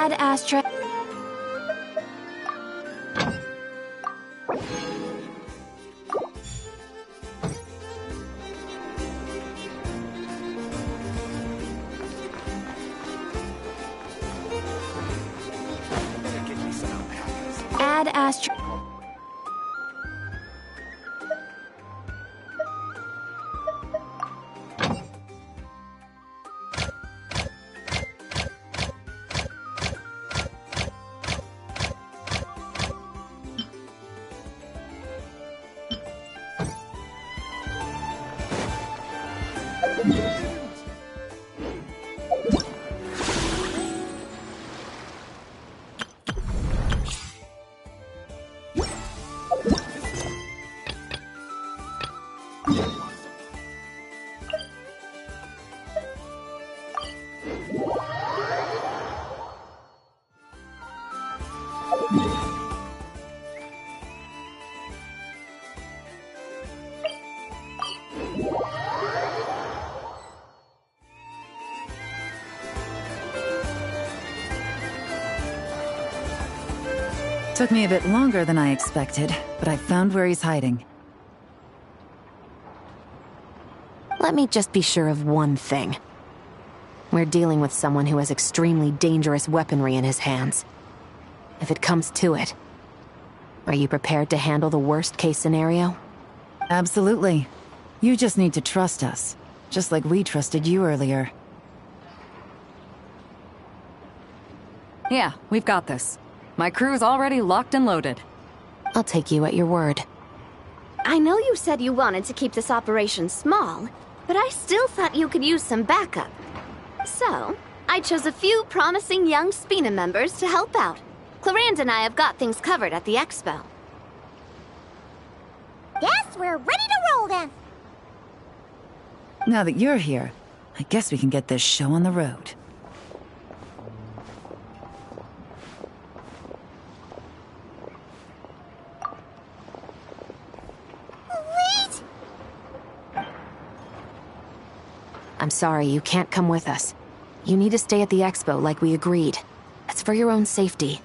Ad Astra. Ad Astra. Took me a bit longer than I expected, but I found where he's hiding. Let me just be sure of one thing. We're dealing with someone who has extremely dangerous weaponry in his hands. If it comes to it, are you prepared to handle the worst-case scenario? Absolutely. You just need to trust us, just like we trusted you earlier. Yeah, we've got this. My crew's already locked and loaded. I'll take you at your word. I know you said you wanted to keep this operation small, but I still thought you could use some backup. So, I chose a few promising young Spina members to help out. Clarande and I have got things covered at the expo. Yes, we're ready to roll then. Now that you're here, I guess we can get this show on the road. Wait! I'm sorry, you can't come with us. You need to stay at the expo like we agreed. It's for your own safety.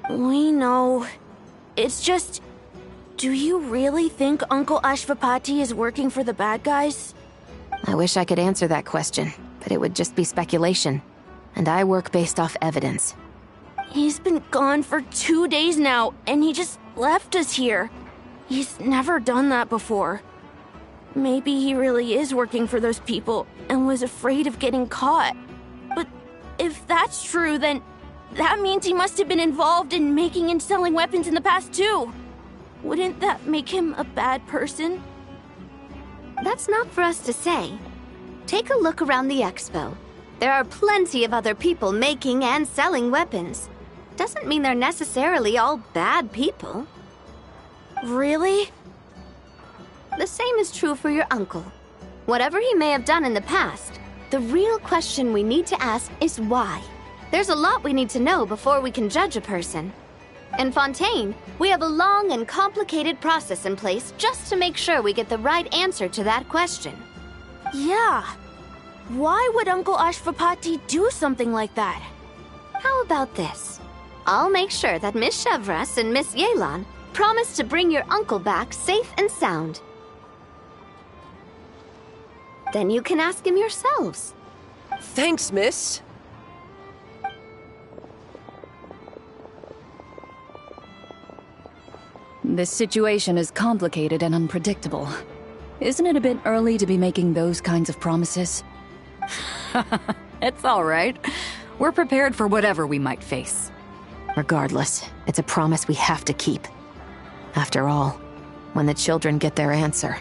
We know. It's just... Do you really think Uncle Ashvapati is working for the bad guys? I wish I could answer that question, but it would just be speculation. And I work based off evidence. He's been gone for 2 days now, and he just left us here. He's never done that before. Maybe he really is working for those people and was afraid of getting caught. But if that's true, then that means he must have been involved in making and selling weapons in the past too. Wouldn't that make him a bad person? That's not for us to say. Take a look around the expo. There are plenty of other people making and selling weapons. Doesn't mean they're necessarily all bad people. Really? The same is true for your uncle. Whatever he may have done in the past, the real question we need to ask is why. There's a lot we need to know before we can judge a person. In Fontaine, we have a long and complicated process in place just to make sure we get the right answer to that question. Yeah. Why would Uncle Ashvapati do something like that? How about this? I'll make sure that Miss Chevras and Miss Yelan promise to bring your uncle back safe and sound. Then you can ask him yourselves. Thanks, miss. This situation is complicated and unpredictable. Isn't it a bit early to be making those kinds of promises? It's all right. We're prepared for whatever we might face. Regardless, it's a promise we have to keep. After all, when the children get their answer,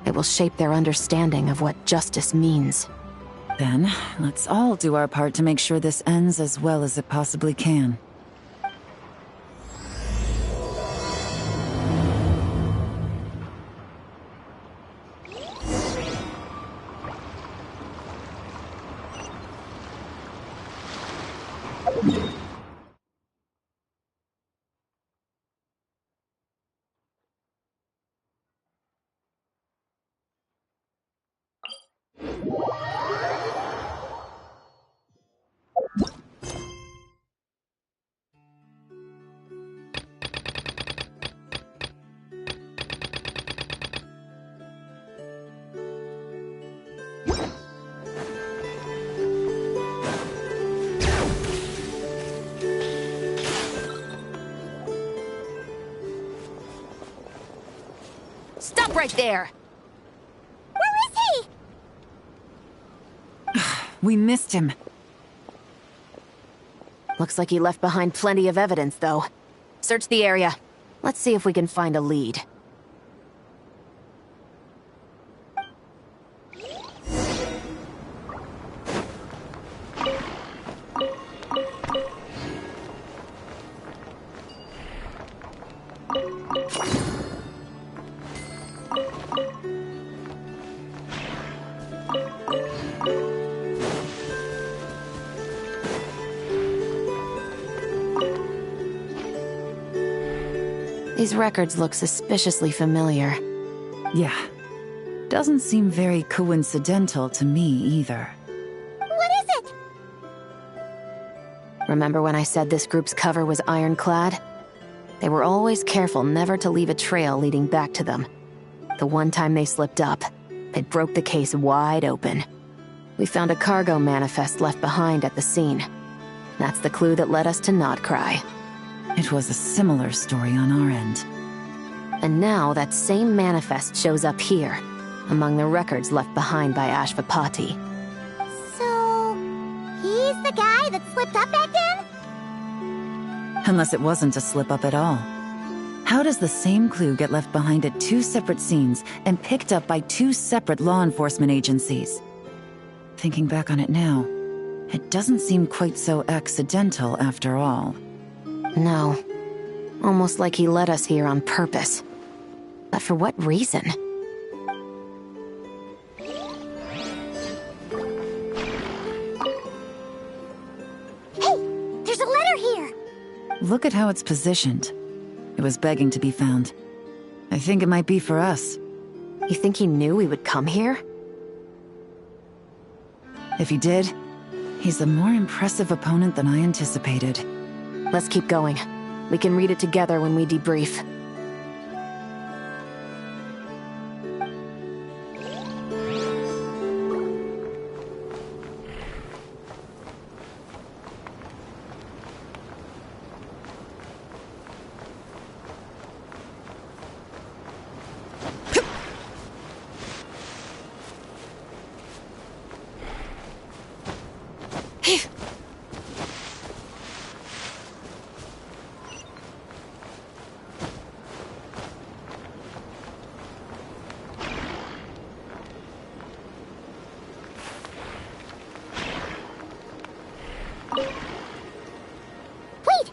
it will shape their understanding of what justice means. Then, let's all do our part to make sure this ends as well as it possibly can. right there! Where is he? We missed him. Looks like he left behind plenty of evidence, though. Search the area. Let's see if we can find a lead. These records look suspiciously familiar. Yeah. Doesn't seem very coincidental to me either. What is it? Remember when I said this group's cover was ironclad? They were always careful never to leave a trail leading back to them. The one time they slipped up, it broke the case wide open. We found a cargo manifest left behind at the scene. That's the clue that led us to Nodcry. It was a similar story on our end. And now that same manifest shows up here, among the records left behind by Ashvapati. So, he's the guy that slipped up back then? Unless it wasn't a slip-up at all. How does the same clue get left behind at two separate scenes and picked up by two separate law enforcement agencies? Thinking back on it now, it doesn't seem quite so accidental after all. No. Almost like he led us here on purpose. But for what reason? Hey, there's a letter here! Look at how it's positioned. It was begging to be found. I think it might be for us. You think he knew we would come here? If he did, he's a more impressive opponent than I anticipated. Let's keep going. We can read it together when we debrief. Wait!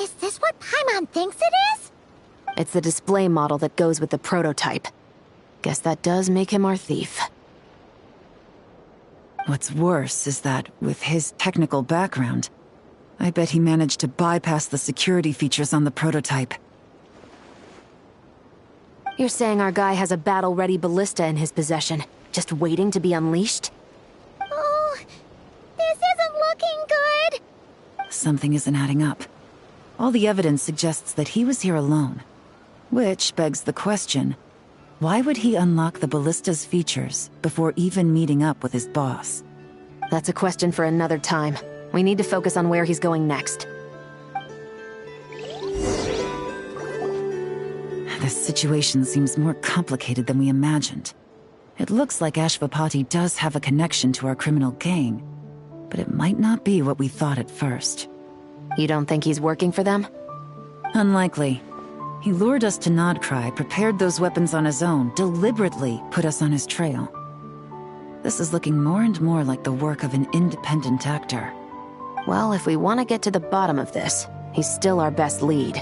Is this what Paimon thinks it is? It's the display model that goes with the prototype. Guess that does make him our thief. What's worse is that, with his technical background, I bet he managed to bypass the security features on the prototype. You're saying our guy has a battle-ready ballista in his possession, just waiting to be unleashed? Oh, this isn't looking good! Something isn't adding up. All the evidence suggests that he was here alone. Which begs the question, why would he unlock the ballista's features before even meeting up with his boss? That's a question for another time. We need to focus on where he's going next. This situation seems more complicated than we imagined. It looks like Ashvapati does have a connection to our criminal gang, but it might not be what we thought at first. You don't think he's working for them? Unlikely. He lured us to Nodcry, prepared those weapons on his own, deliberately put us on his trail. This is looking more and more like the work of an independent actor. Well, if we want to get to the bottom of this, he's still our best lead.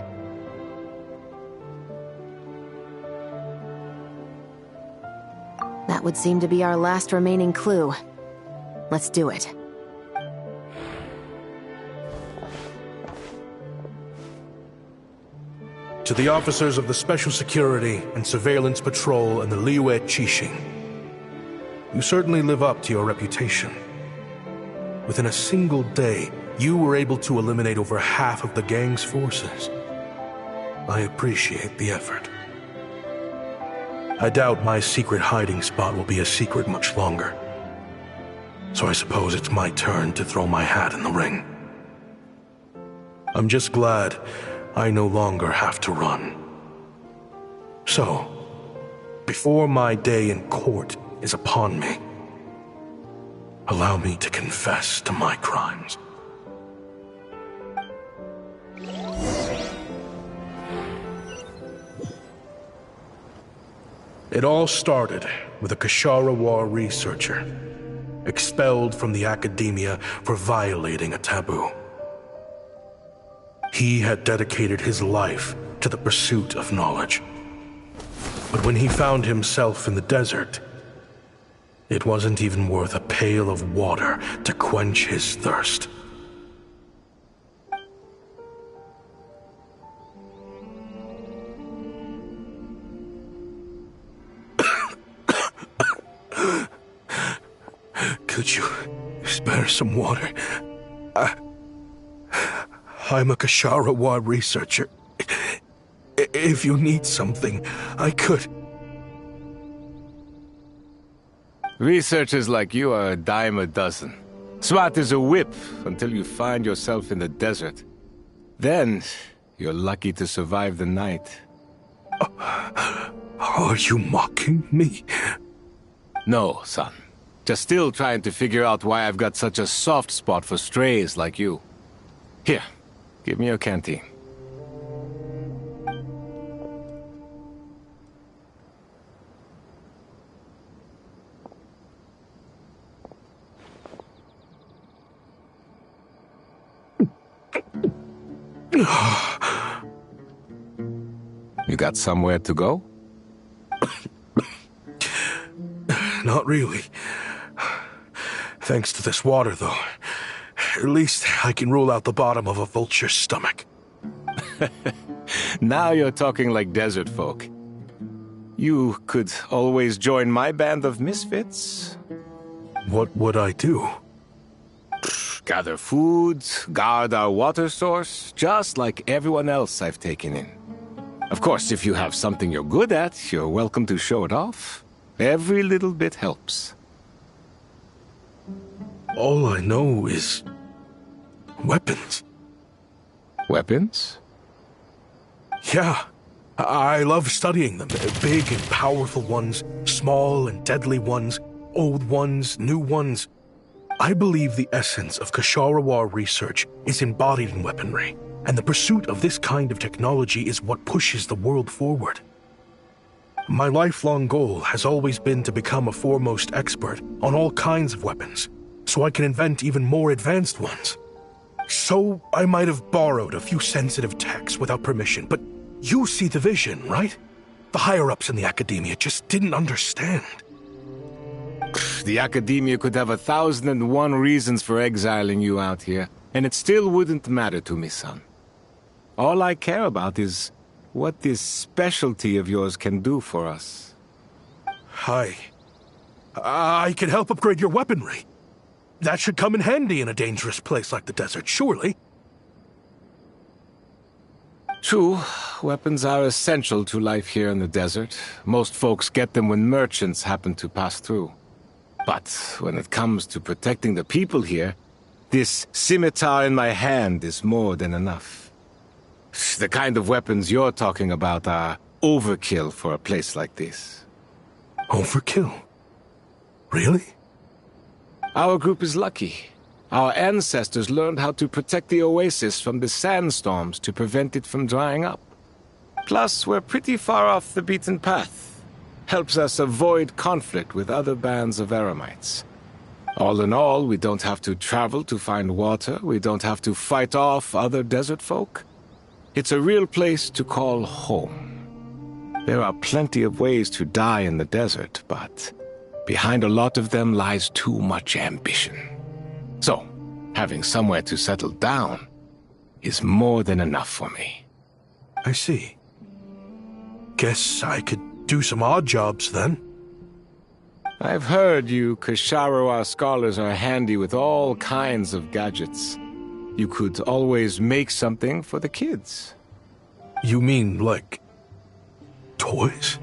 That would seem to be our last remaining clue. Let's do it. To the officers of the Special Security and Surveillance Patrol and the Liyue Qixing, you certainly live up to your reputation. Within a single day, you were able to eliminate over half of the gang's forces. I appreciate the effort. I doubt my secret hiding spot will be a secret much longer. So I suppose it's my turn to throw my hat in the ring. I'm just glad I no longer have to run. So, before my day in court is upon me, allow me to confess to my crimes. It all started with a Kashara War researcher, expelled from the academia for violating a taboo. He had dedicated his life to the pursuit of knowledge. But when he found himself in the desert, it wasn't even worth a pail of water to quench his thirst. Could you spare some water? I'm a Kashara War researcher. If you need something, I could. Researchers like you are a dime a dozen. Smart as a whip until you find yourself in the desert. Then, you're lucky to survive the night. Are you mocking me? No, son. Just still trying to figure out why I've got such a soft spot for strays like you. Here, give me your canteen. You got somewhere to go? Not really. Thanks to this water, though. At least I can rule out the bottom of a vulture's stomach. Now you're talking like desert folk. You could always join my band of misfits. What would I do? Gather food, guard our water source, just like everyone else I've taken in. Of course, if you have something you're good at, you're welcome to show it off. Every little bit helps. All I know is weapons. Weapons? Yeah. I love studying them. Big and powerful ones, small and deadly ones, old ones, new ones. I believe the essence of Kashara War research is embodied in weaponry, and the pursuit of this kind of technology is what pushes the world forward. My lifelong goal has always been to become a foremost expert on all kinds of weapons, so I can invent even more advanced ones. So I might have borrowed a few sensitive techs without permission, but you see the vision, right? The higher-ups in the academia just didn't understand. The academia could have 1,001 reasons for exiling you out here, and it still wouldn't matter to me, son. All I care about is what this specialty of yours can do for us. I can help upgrade your weaponry. That should come in handy in a dangerous place like the desert, surely. True, weapons are essential to life here in the desert. Most folks get them when merchants happen to pass through. But when it comes to protecting the people here, this scimitar in my hand is more than enough. The kind of weapons you're talking about are overkill for a place like this. Overkill? Really? Our group is lucky. Our ancestors learned how to protect the oasis from the sandstorms to prevent it from drying up. Plus, we're pretty far off the beaten path. Helps us avoid conflict with other bands of Eremites. All in all, we don't have to travel to find water, we don't have to fight off other desert folk. It's a real place to call home. There are plenty of ways to die in the desert, but behind a lot of them lies too much ambition. So, having somewhere to settle down is more than enough for me. I see. Guess I could do some odd jobs then. I've heard you Kashara scholars are handy with all kinds of gadgets. You could always make something for the kids. You mean, like, toys?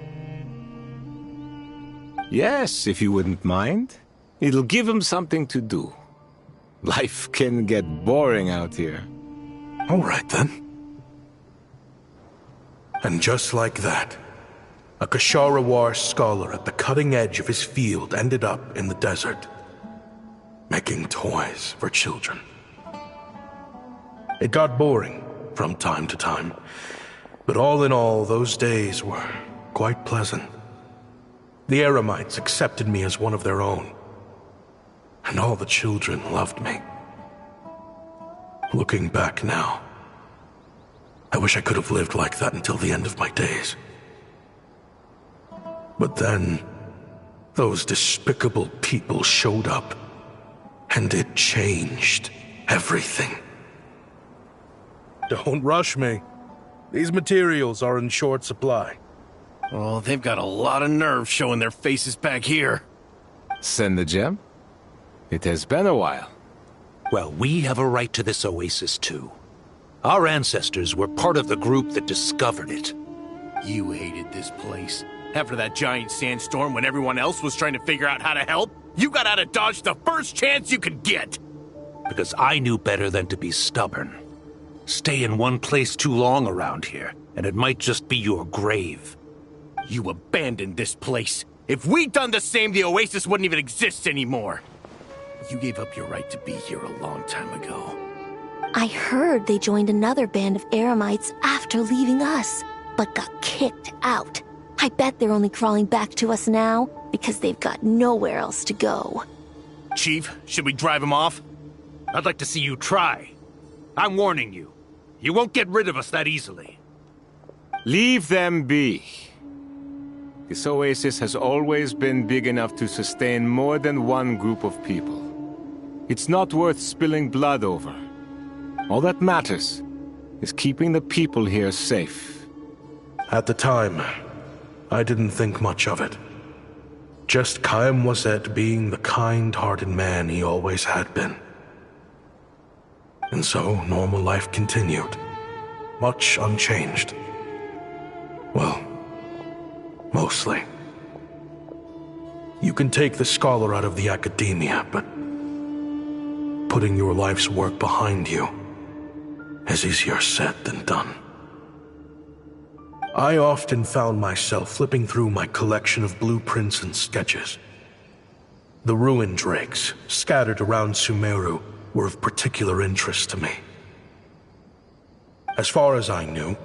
Yes, if you wouldn't mind. It'll give them something to do. Life can get boring out here. All right, then. And just like that, A Kshahrewar scholar at the cutting edge of his field ended up in the desert, making toys for children. It got boring from time to time, but all in all, those days were quite pleasant. The Eremites accepted me as one of their own, and all the children loved me. Looking back now, I wish I could have lived like that until the end of my days. But then, those despicable people showed up, and it changed everything. Don't rush me. These materials are in short supply. Oh, they've got a lot of nerve showing their faces back here. Send the gem? It has been a while. Well, we have a right to this oasis too. Our ancestors were part of the group that discovered it. You hated this place. After that giant sandstorm when everyone else was trying to figure out how to help, you got out of Dodge the first chance you could get. Because I knew better than to be stubborn. Stay in one place too long around here, and it might just be your grave. You abandoned this place. If we'd done the same, the Oasis wouldn't even exist anymore. You gave up your right to be here a long time ago. I heard they joined another band of Eremites after leaving us, but got kicked out. I bet they're only crawling back to us now because they've got nowhere else to go. Chief, should we drive him off? I'd like to see you try. I'm warning you. You won't get rid of us that easily. Leave them be. This oasis has always been big enough to sustain more than one group of people. It's not worth spilling blood over. All that matters is keeping the people here safe. At the time, I didn't think much of it. Just Chaim Wazet being the kind-hearted man he always had been. And so, normal life continued, much unchanged. Well, mostly. You can take the scholar out of the academia, but putting your life's work behind you is easier said than done. I often found myself flipping through my collection of blueprints and sketches. The ruin drakes scattered around Sumeru were of particular interest to me. As far as I knew,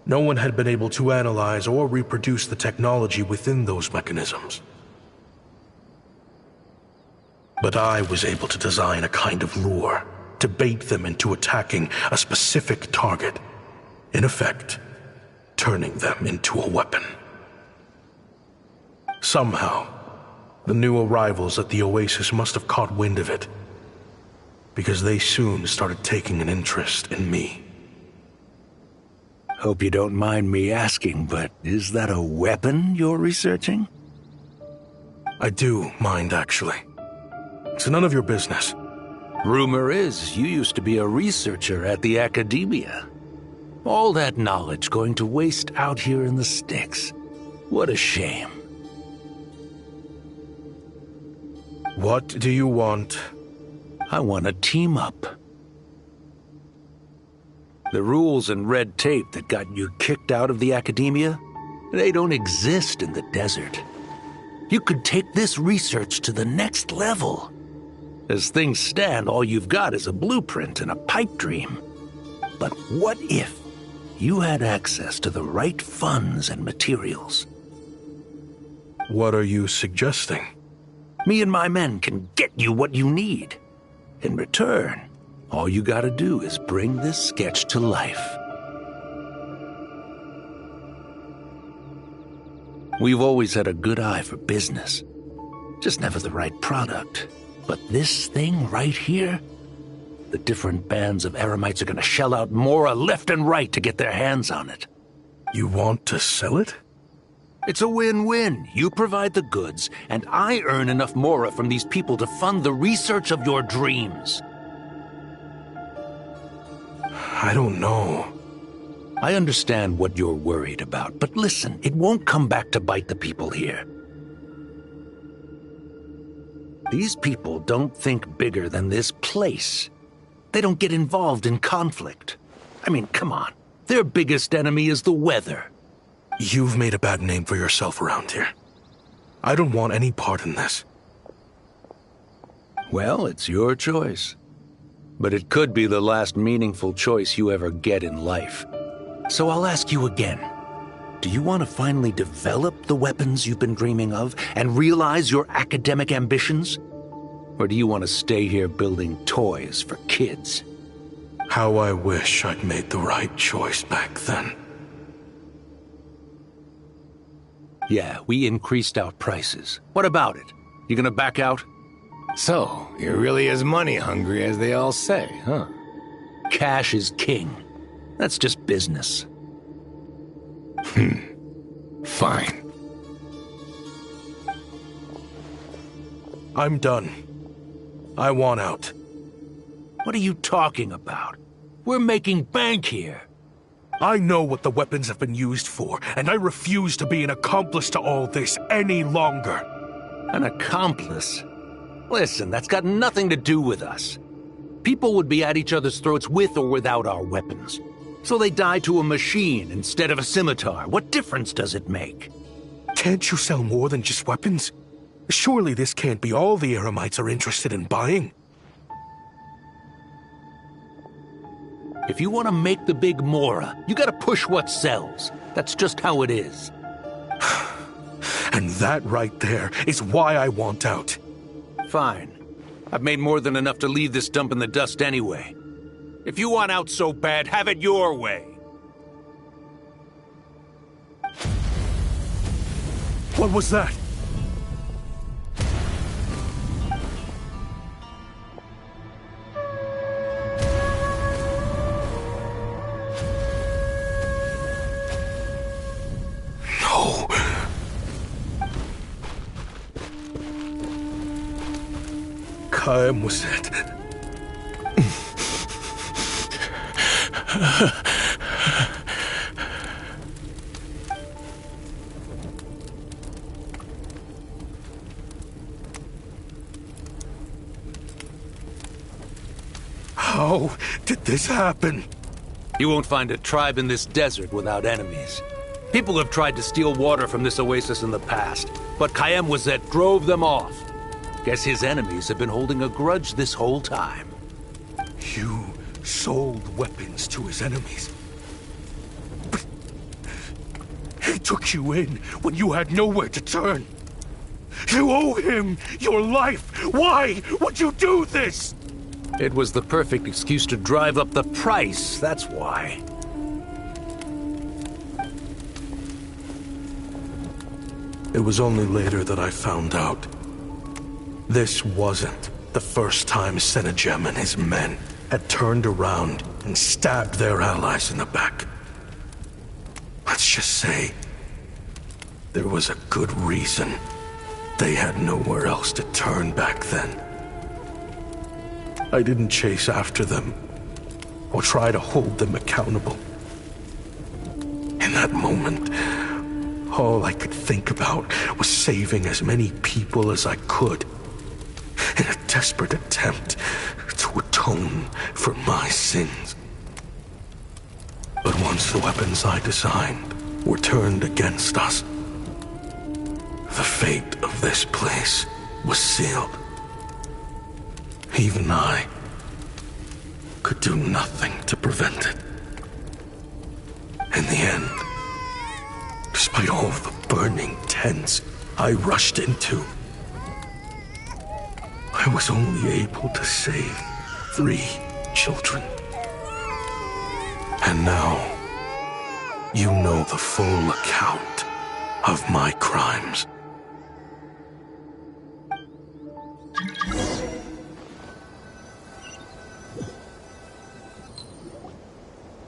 no one had been able to analyze or reproduce the technology within those mechanisms. But I was able to design a kind of lure to bait them into attacking a specific target, in effect, turning them into a weapon. Somehow, the new arrivals at the Oasis must have caught wind of it, because they soon started taking an interest in me. Hope you don't mind me asking, but is that a weapon you're researching? I do mind, actually. It's none of your business. Rumor is you used to be a researcher at the Academia. All that knowledge going to waste out here in the sticks. What a shame. What do you want? I want to team up. The rules and red tape that got you kicked out of the Academia, they don't exist in the desert. You could take this research to the next level. As things stand, all you've got is a blueprint and a pipe dream. But what if you had access to the right funds and materials? What are you suggesting? Me and my men can get you what you need. In return, all you gotta do is bring this sketch to life. We've always had a good eye for business. Just never the right product. But this thing right here, the different bands of Eremites are gonna shell out Mora left and right to get their hands on it. You want to sell it? It's a win-win. You provide the goods, and I earn enough Mora from these people to fund the research of your dreams. I don't know. I understand what you're worried about, but listen, it won't come back to bite the people here. These people don't think bigger than this place. They don't get involved in conflict. I mean, come on. Their biggest enemy is the weather. You've made a bad name for yourself around here. I don't want any part in this. Well, it's your choice. But it could be the last meaningful choice you ever get in life. So I'll ask you again. Do you want to finally develop the weapons you've been dreaming of and realize your academic ambitions? Or do you want to stay here building toys for kids? How I wish I'd made the right choice back then. Yeah, we increased our prices. What about it? You gonna back out? So, you're really as money hungry as they all say, huh? Cash is king. That's just business. Fine. I'm done. I want out. What are you talking about? We're making bank here. I know what the weapons have been used for, and I refuse to be an accomplice to all this any longer. An accomplice? Listen, that's got nothing to do with us. People would be at each other's throats with or without our weapons. So they die to a machine instead of a scimitar. What difference does it make? Can't you sell more than just weapons? Surely this can't be all the Eremites are interested in buying. If you want to make the big Mora, you gotta push what sells. That's just how it is. And that right there is why I want out. Fine. I've made more than enough to leave this dump in the dust anyway. If you want out so bad, have it your way. What was that? No. Caem was it. How did this happen? You won't find a tribe in this desert without enemies. People have tried to steal water from this oasis in the past, but Caem Wazet drove them off. Guess his enemies have been holding a grudge this whole time. You sold weapons to his enemies. But he took you in when you had nowhere to turn. You owe him your life. Why would you do this? It was the perfect excuse to drive up the price, that's why. It was only later that I found out. This wasn't the first time Senegem and his men had turned around and stabbed their allies in the back. Let's just say there was a good reason they had nowhere else to turn back then. I didn't chase after them or try to hold them accountable. In that moment, all I could think about was saving as many people as I could in a desperate attempt to atone for my sins. But once the weapons I designed were turned against us, the fate of this place was sealed. Even I could do nothing to prevent it. In the end, despite all of the burning tents I rushed into, I was only able to save 3 children. And now, you know the full account of my crimes.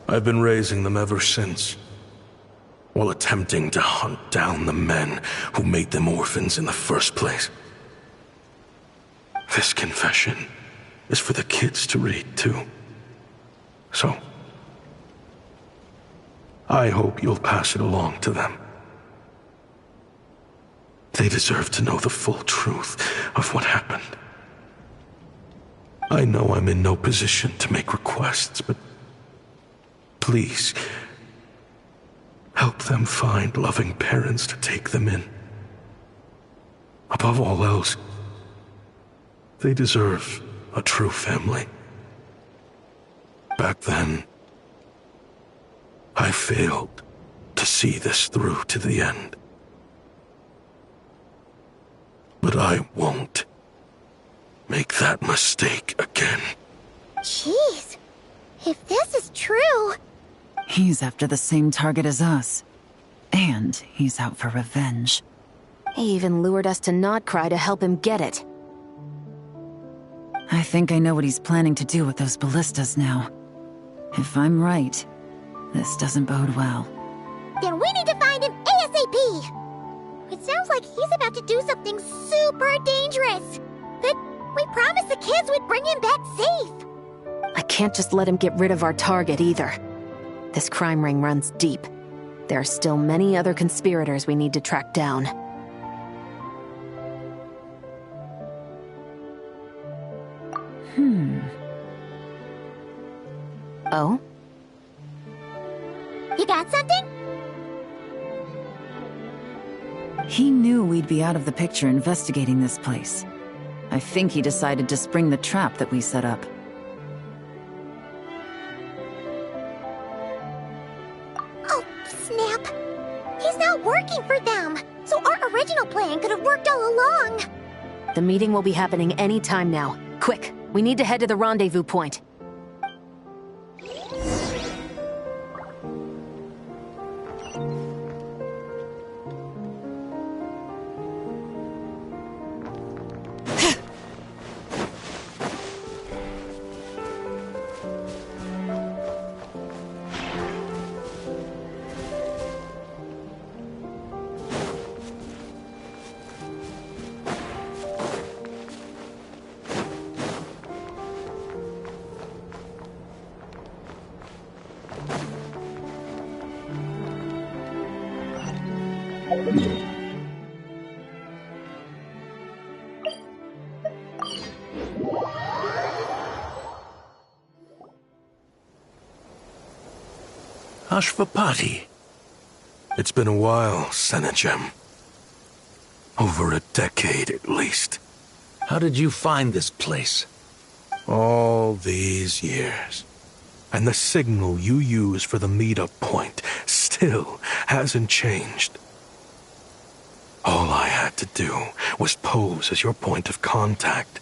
I've been raising them ever since, while attempting to hunt down the men who made them orphans in the first place. This confession is for the kids to read, too. So, I hope you'll pass it along to them. They deserve to know the full truth of what happened. I know I'm in no position to make requests, but please, Help them find loving parents to take them in. Above all else, they deserve a true family. Back then, I failed to see this through to the end. But I won't make that mistake again. Jeez, if this is true... He's after the same target as us. And he's out for revenge. He even lured us to Notcry to help him get it. I think I know what he's planning to do with those ballistas now. If I'm right, this doesn't bode well. Then we need to find him ASAP! It sounds like he's about to do something super dangerous. But we promised the kids we'd bring him back safe. I can't just let him get rid of our target either. This crime ring runs deep. There are still many other conspirators we need to track down. Oh? You got something? He knew we'd be out of the picture investigating this place. I think he decided to spring the trap that we set up. Oh, snap. He's not working for them. So our original plan could have worked all along. The meeting will be happening any time now. Quick, we need to head to the rendezvous point. Ashvapati. It's been a while, Senegem. Over a decade, at least. How did you find this place? All these years. And the signal you use for the meetup point still hasn't changed. All I had to do was pose as your point of contact.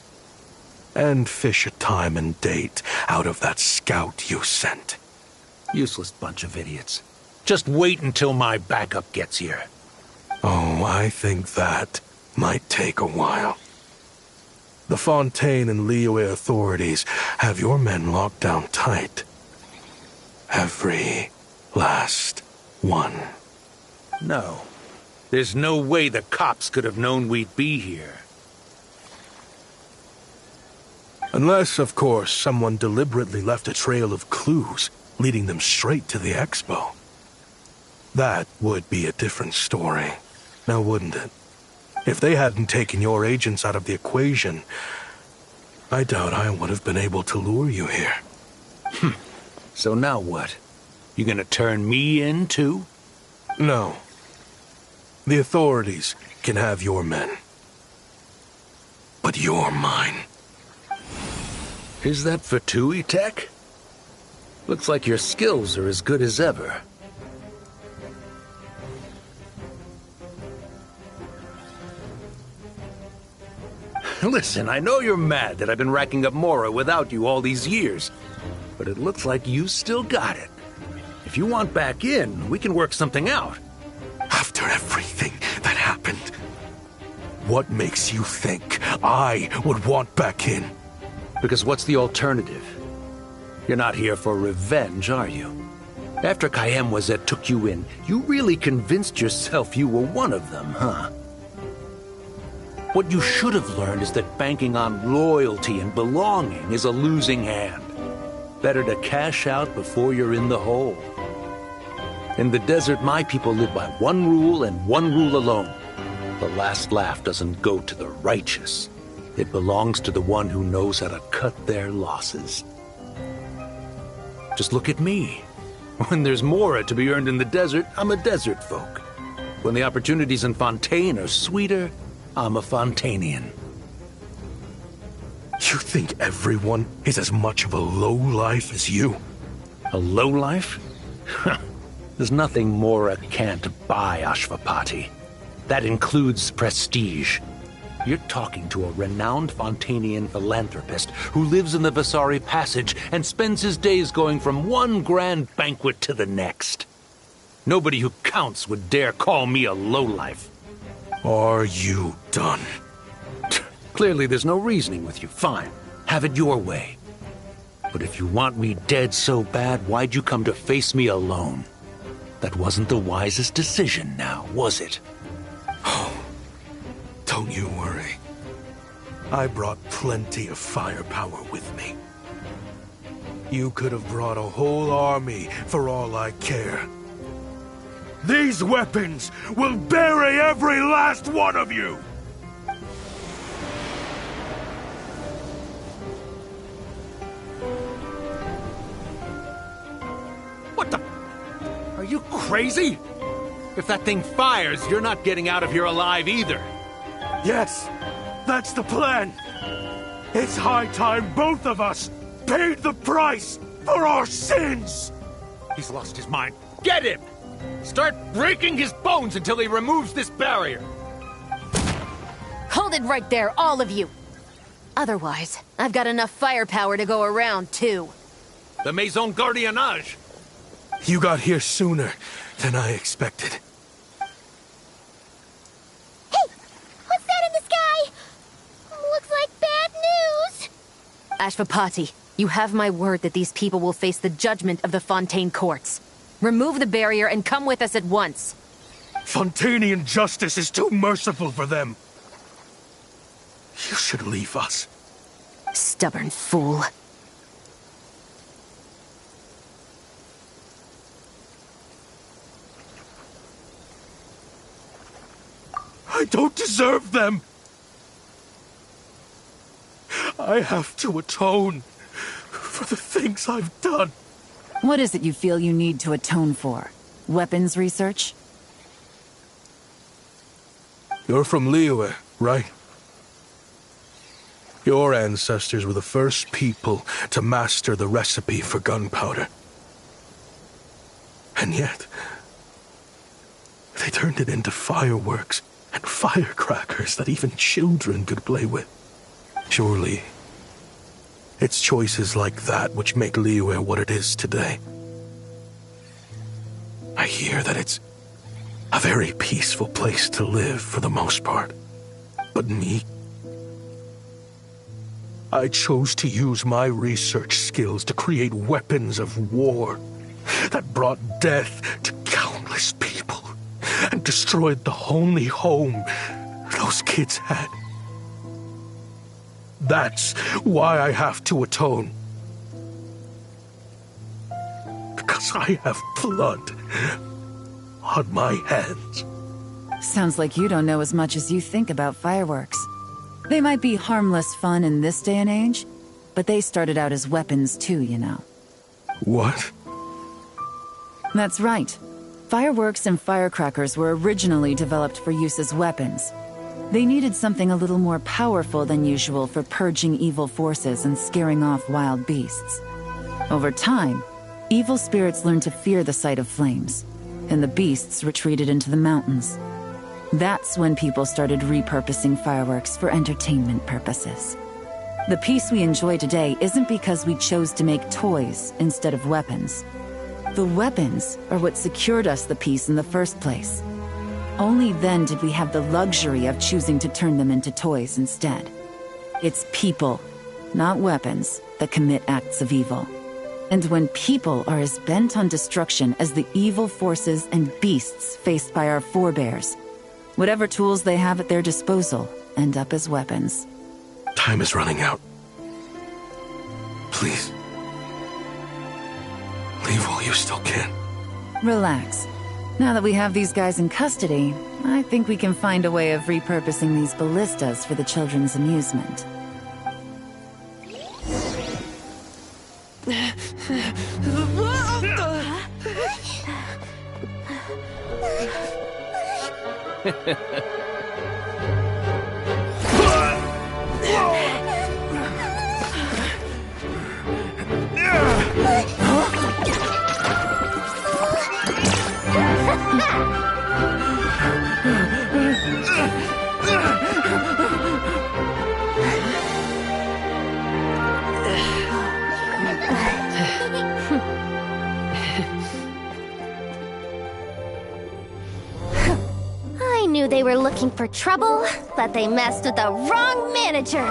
And fish a time and date out of that scout you sent. Useless bunch of idiots. Just wait until my backup gets here. Oh, I think that might take a while. The Fontaine and Liyue authorities have your men locked down tight. Every last one. No. There's no way the cops could have known we'd be here. Unless, of course, someone deliberately left a trail of clues, leading them straight to the expo. That would be a different story, now wouldn't it? If they hadn't taken your agents out of the equation, I doubt I would have been able to lure you here. So now what? You gonna turn me in, too? No. The authorities can have your men. But you're mine. Is that Fatui tech? Looks like your skills are as good as ever. Listen, I know you're mad that I've been racking up Mora without you all these years, but it looks like you still got it. If you want back in, we can work something out. After everything that happened, what makes you think I would want back in? Because what's the alternative? You're not here for revenge, are you? After Kayemwazet took you in, you really convinced yourself you were one of them, huh? What you should have learned is that banking on loyalty and belonging is a losing hand. Better to cash out before you're in the hole. In the desert, my people live by one rule and one rule alone. The last laugh doesn't go to the righteous. It belongs to the one who knows how to cut their losses. Just look at me. When there's more to be earned in the desert, I'm a desert folk. When the opportunities in Fontaine are sweeter, I'm a Fontanian. You think everyone is as much of a lowlife as you? A lowlife? There's nothing Mora can't buy, Ashvapati. That includes prestige. You're talking to a renowned Fontanian philanthropist who lives in the Visari Passage and spends his days going from one grand banquet to the next. Nobody who counts would dare call me a lowlife. Are you done? Clearly there's no reasoning with you. Fine. Have it your way. But if you want me dead so bad, why'd you come to face me alone? That wasn't the wisest decision now, was it? Oh, don't you worry. I brought plenty of firepower with me. You could have brought a whole army for all I care. These weapons will bury every last one of you! What the? Are you crazy? If that thing fires, you're not getting out of here alive either. Yes, that's the plan. It's high time both of us paid the price for our sins! He's lost his mind. Get him! Start breaking his bones until he removes this barrier. Hold it right there, all of you! Otherwise, I've got enough firepower to go around, too. The Maison Gardiennage. You got here sooner than I expected. Hey! What's that in the sky? Looks like bad news! Ashvapati, you have my word that these people will face the judgment of the Fontaine courts. Remove the barrier and come with us at once. Fontanian justice is too merciful for them. You should leave us. Stubborn fool. I don't deserve them. I have to atone for the things I've done. What is it you feel you need to atone for? Weapons research? You're from Liyue, right? Your ancestors were the first people to master the recipe for gunpowder. And yet, they turned it into fireworks and firecrackers that even children could play with. Surely, it's choices like that which make Liyue what it is today. I hear that it's a very peaceful place to live for the most part. But me, I chose to use my research skills to create weapons of war that brought death to countless people and destroyed the only home those kids had. That's why I have to atone. Because I have blood on my hands. Sounds like you don't know as much as you think about fireworks. They might be harmless fun in this day and age, but they started out as weapons too, you know. What? That's right. Fireworks and firecrackers were originally developed for use as weapons. They needed something a little more powerful than usual for purging evil forces and scaring off wild beasts. Over time, evil spirits learned to fear the sight of flames, and the beasts retreated into the mountains. That's when people started repurposing fireworks for entertainment purposes. The peace we enjoy today isn't because we chose to make toys instead of weapons. The weapons are what secured us the peace in the first place. Only then did we have the luxury of choosing to turn them into toys instead. It's people, not weapons, that commit acts of evil. And when people are as bent on destruction as the evil forces and beasts faced by our forebears, whatever tools they have at their disposal end up as weapons. Time is running out. Please. Leave while you still can. Relax. Now that we have these guys in custody, I think we can find a way of repurposing these ballistas for the children's amusement. I knew they were looking for trouble, but they messed with the wrong manager.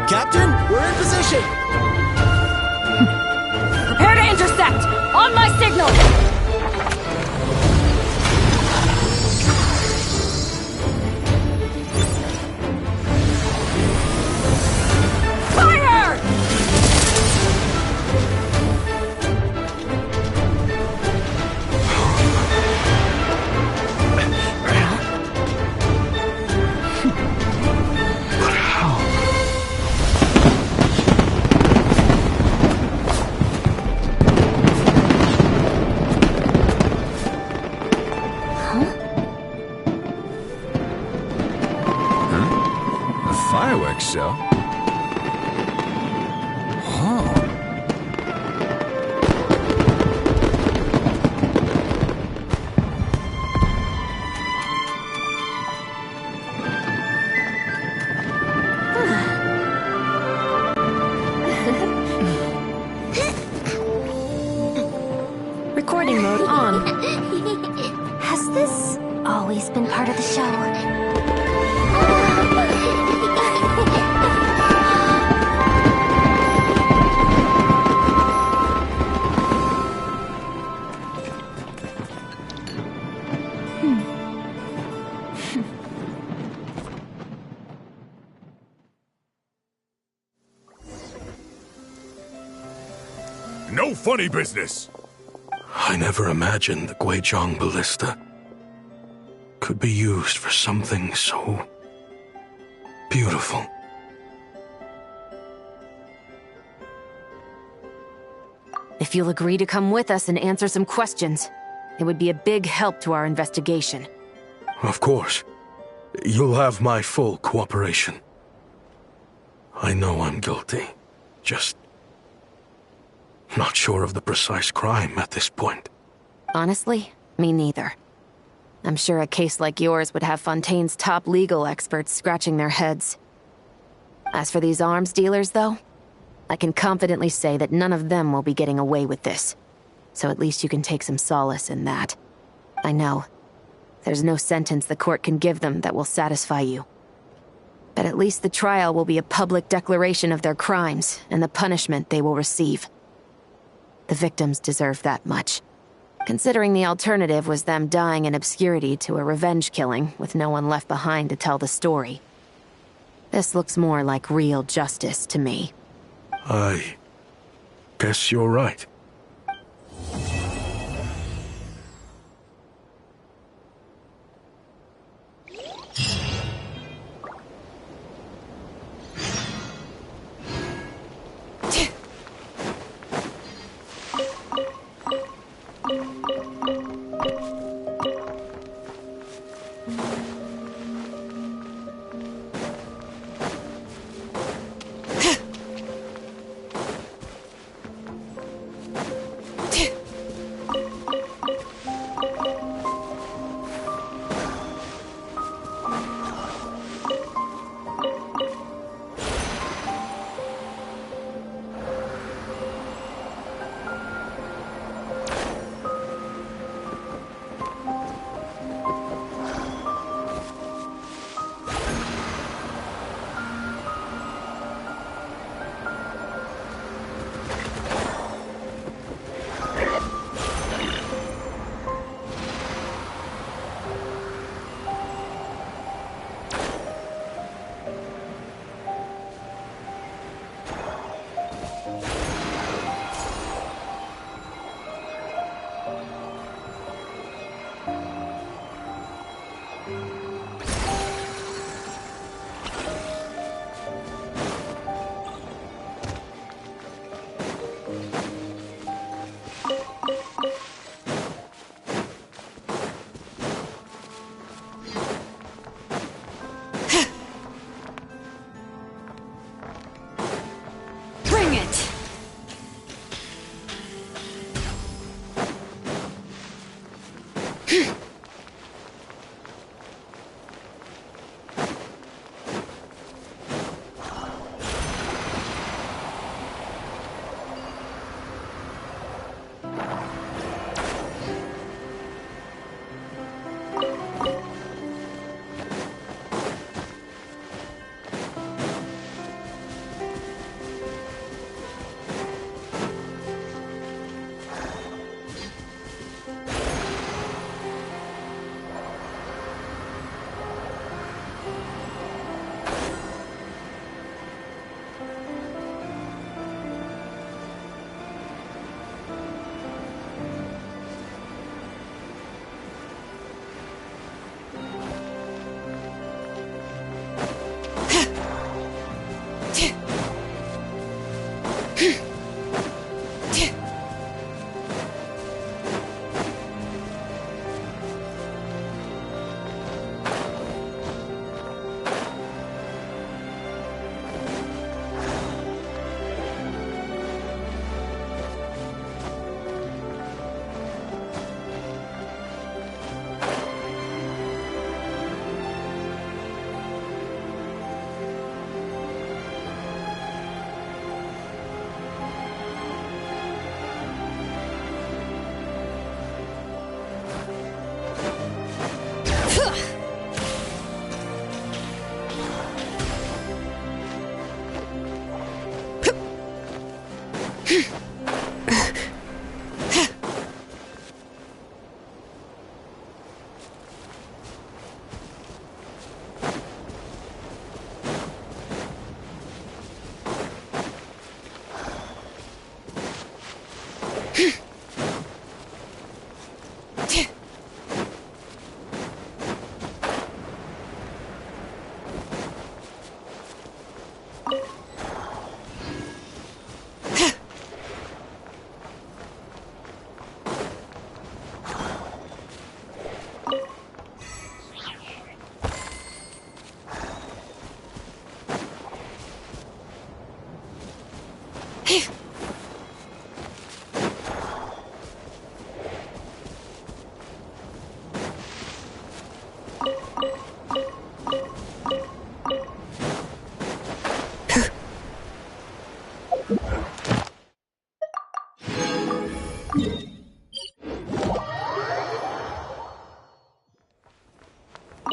Captain, we're in position! Prepare to intercept! On my signal! Fire! Fireworks show? Oh. Recording mode on. Has this always been part of the show? No funny business! I never imagined the Guizhong Ballista could be used for something so beautiful. If you'll agree to come with us and answer some questions, it would be a big help to our investigation. Of course. You'll have my full cooperation. I know I'm guilty. Just not sure of the precise crime at this point. Honestly, me neither. I'm sure a case like yours would have Fontaine's top legal experts scratching their heads. As for these arms dealers, though, I can confidently say that none of them will be getting away with this. So at least you can take some solace in that. I know. There's no sentence the court can give them that will satisfy you. But at least the trial will be a public declaration of their crimes and the punishment they will receive. The victims deserve that much, considering the alternative was them dying in obscurity to a revenge killing with no one left behind to tell the story. This looks more like real justice to me. I guess you're right.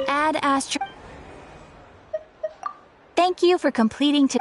Ad Astra. Thank you for completing to.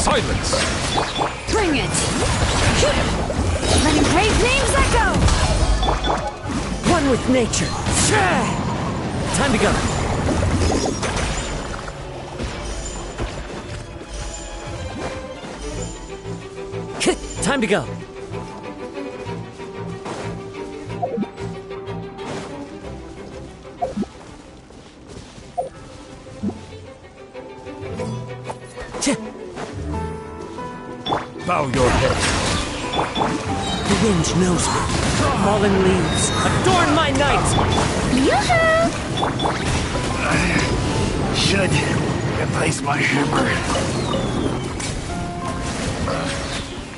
Silence! Bring it! Letting brave names echo! One with nature. Time to go. Time to go. Bow your head. The wind knows me. Fallen leaves adorn my night. Should replace my hammer.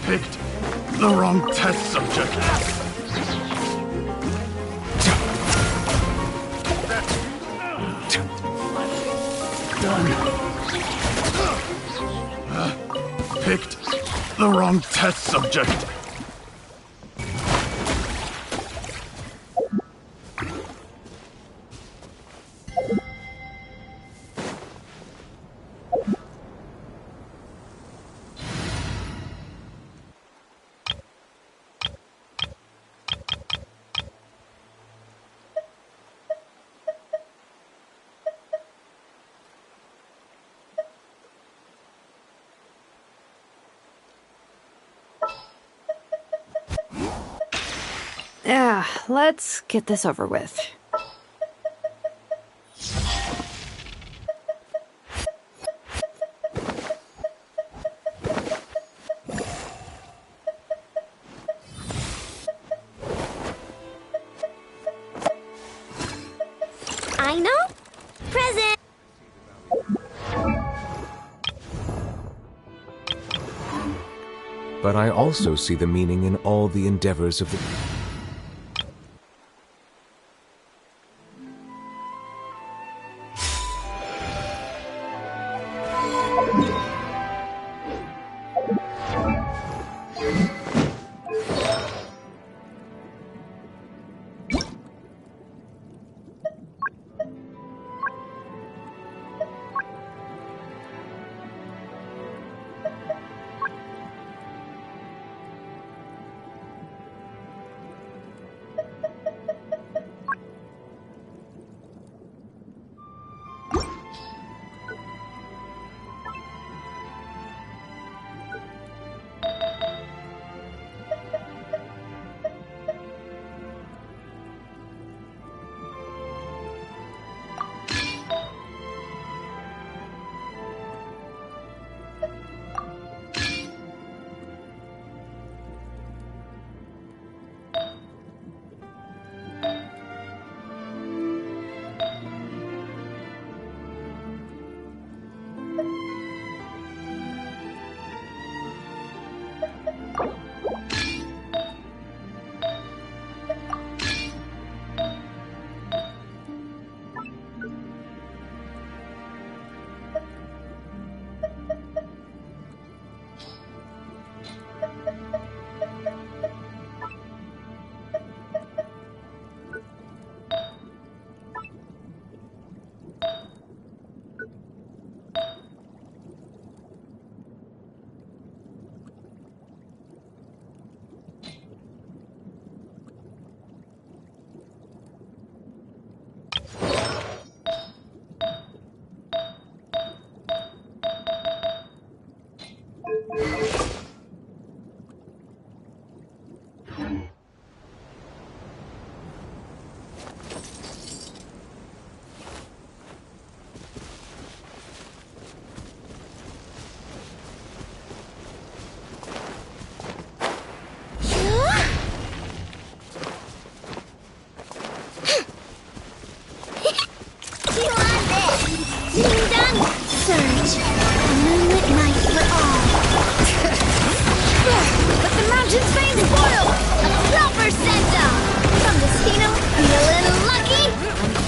Picked the wrong test subject. Done. picked the wrong test subject. Yeah, let's get this over with. I know. Present. But I also see the meaning in all the endeavors of the...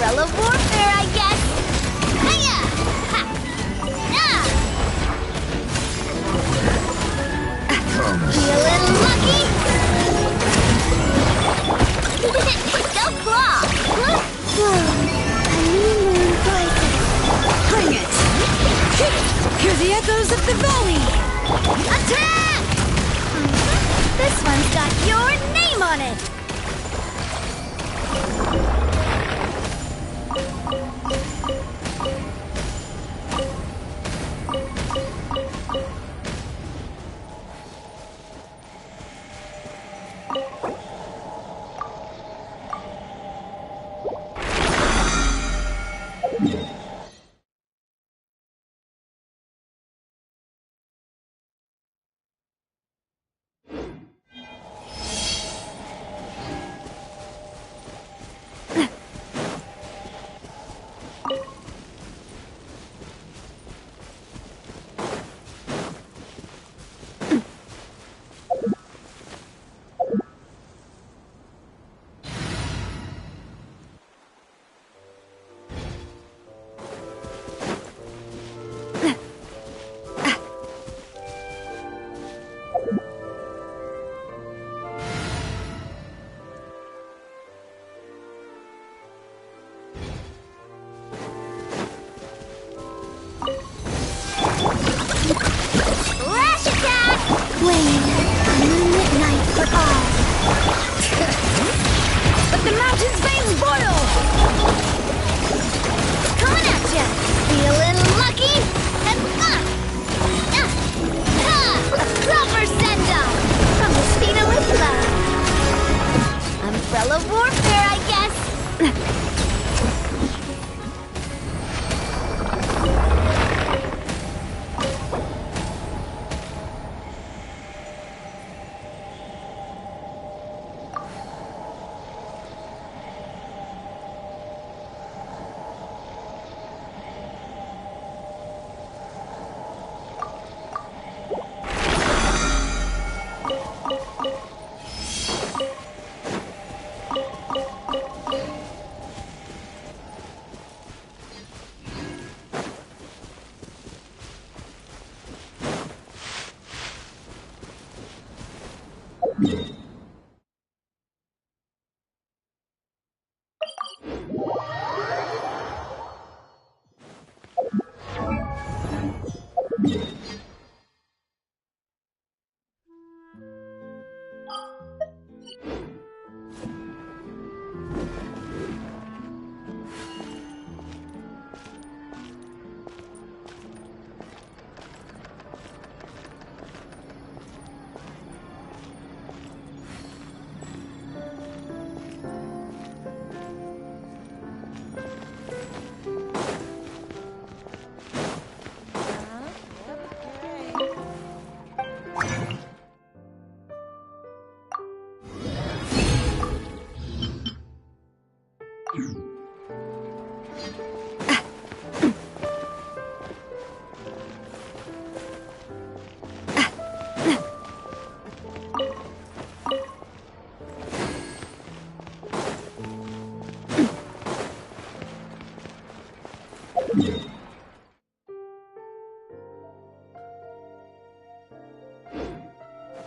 Umbrella warfare, I guess. Hiya! Ha! Feeling lucky? Go claw! Bring it! Hear the echoes of the valley! Attack! This one's got your name on it! the mountain's veins boil! Coming at ya! Feeling lucky? And a proper send-off! From the Spina with love! Umbrella warfare, I guess!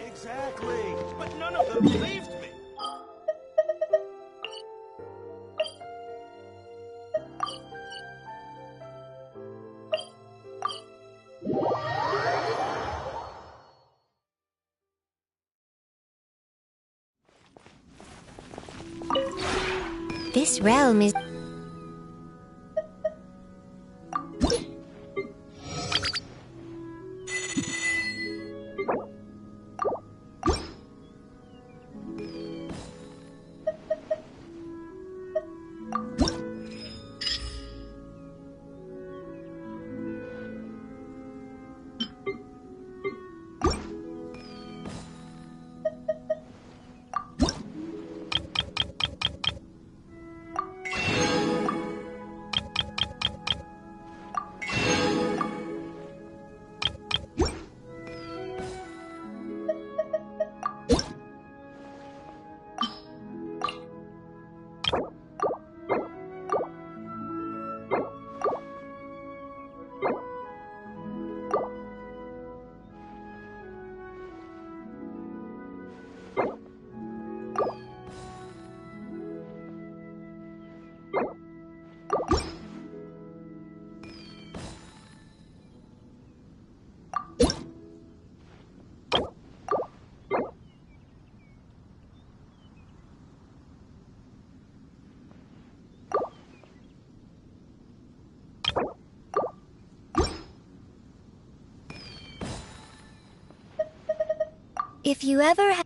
Exactly, but none of them believed me. This realm is... If you ever have...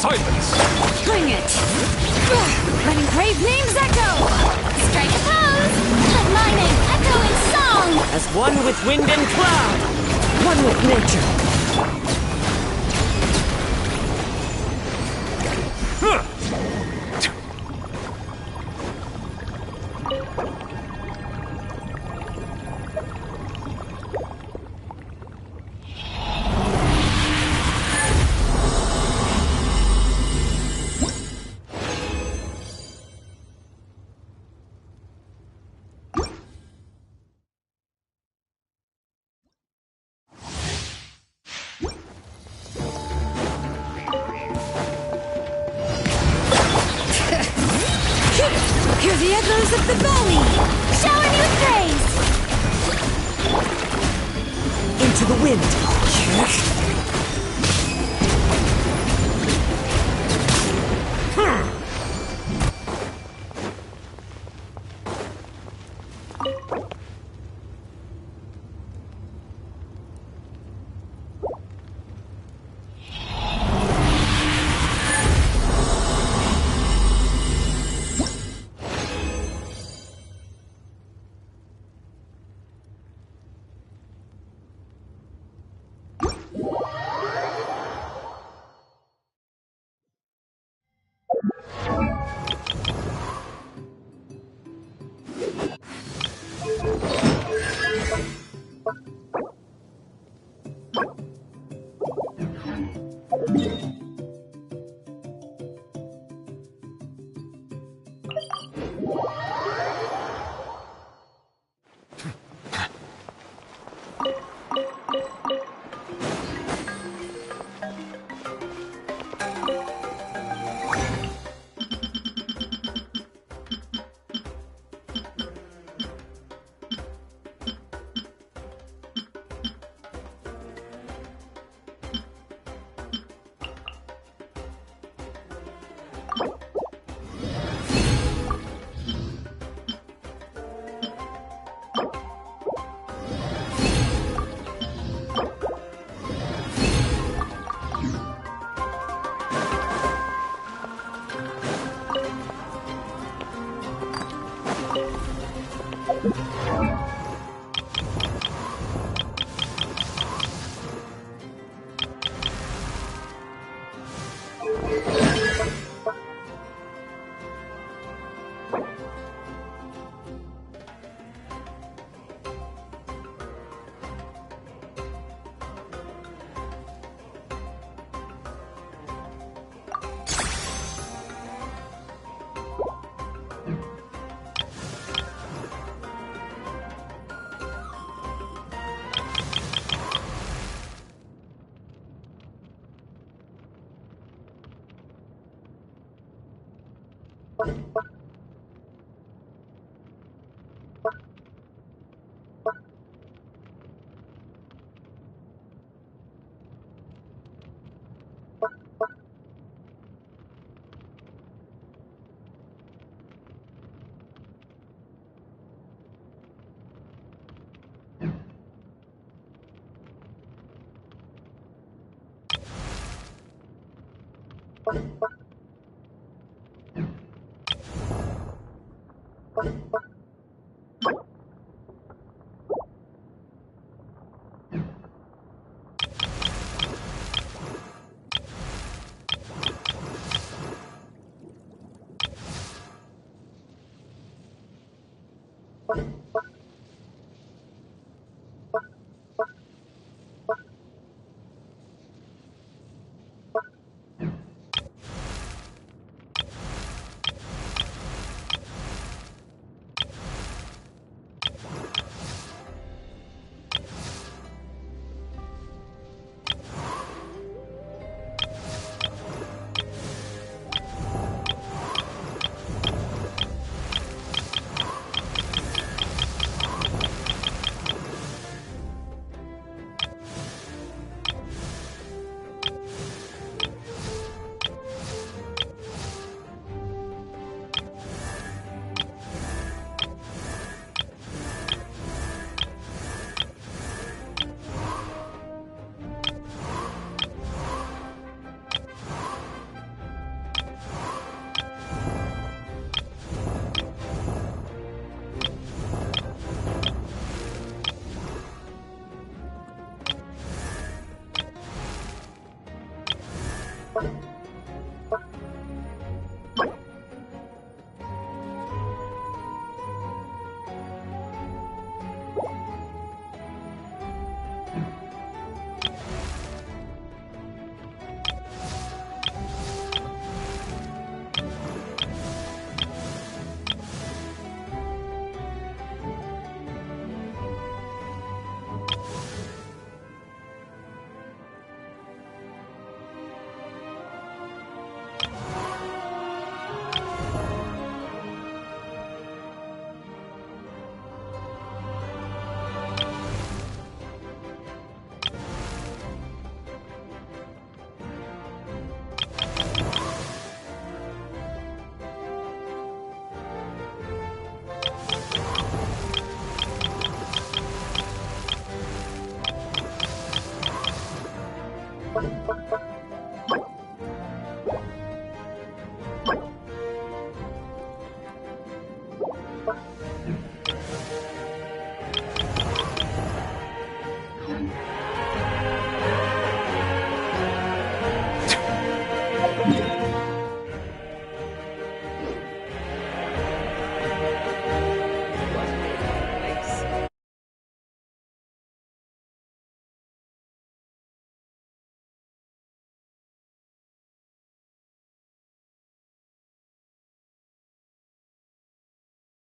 Silence! Bring it! Letting brave names echo! Strike a pose! Let my name echo in song! As one with wind and cloud, one with nature. Hear the echoes of the valley! Shower me with praise! Into the wind. you